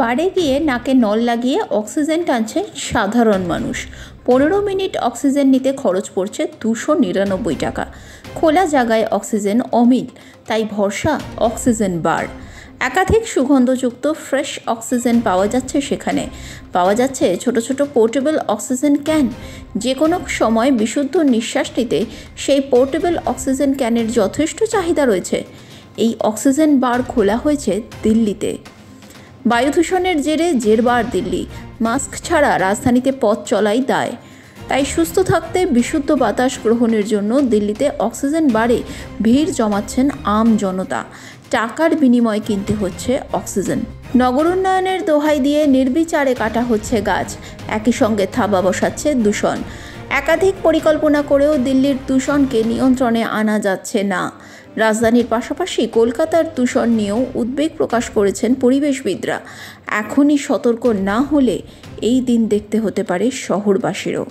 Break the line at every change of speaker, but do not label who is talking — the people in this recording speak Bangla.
বারে গিয়ে নাকে নল লাগিয়ে অক্সিজেন টানছে সাধারণ মানুষ। 15 মিনিট অক্সিজেন নিতে খরচ পড়ছে 299 টাকা। খোলা জায়গায় অক্সিজেন অমিল, তাই ভরসা অক্সিজেন বার। একাধিক সুগন্ধযুক্ত ফ্রেশ অক্সিজেন পাওয়া যাচ্ছে সেখানে। পাওয়া যাচ্ছে ছোট ছোট পোর্টেবল অক্সিজেন ক্যান। যে কোনো সময় বিশুদ্ধ নিঃশ্বাস নিতে সেই পোর্টেবল অক্সিজেন ক্যানের যথেষ্ট চাহিদা রয়েছে। এই অক্সিজেন বার খোলা হয়েছে দিল্লিতে। বায়ু দূষণের জেরে জেরবার দিল্লি। মাস্ক ছাড়া রাজধানীতে পথ চলাই দায়। তাই সুস্থ থাকতে বিশুদ্ধ বাতাস গ্রহণের জন্য দিল্লিতে অক্সিজেন বারে ভিড় জমাচ্ছেন আম জনতা। টাকার বিনিময়ে কিনতে হচ্ছে অক্সিজেন। নগর উন্নয়নের দোহাই দিয়ে নির্বিচারে কাটা হচ্ছে গাছ। একই সঙ্গে থাবা বসাচ্ছে দূষণ। একাধিক পরিকল্পনা করেও দিল্লির দূষণকে নিয়ন্ত্রণে আনা যাচ্ছে না। রাজধানীর পাশাপাশি কলকাতার দূষণ নিয়েও উদ্বেগ প্রকাশ করেছেন পরিবেশবিদরা। এখনই সতর্ক না হলে এই দিন দেখতে হতে পারে শহরবাসীরও।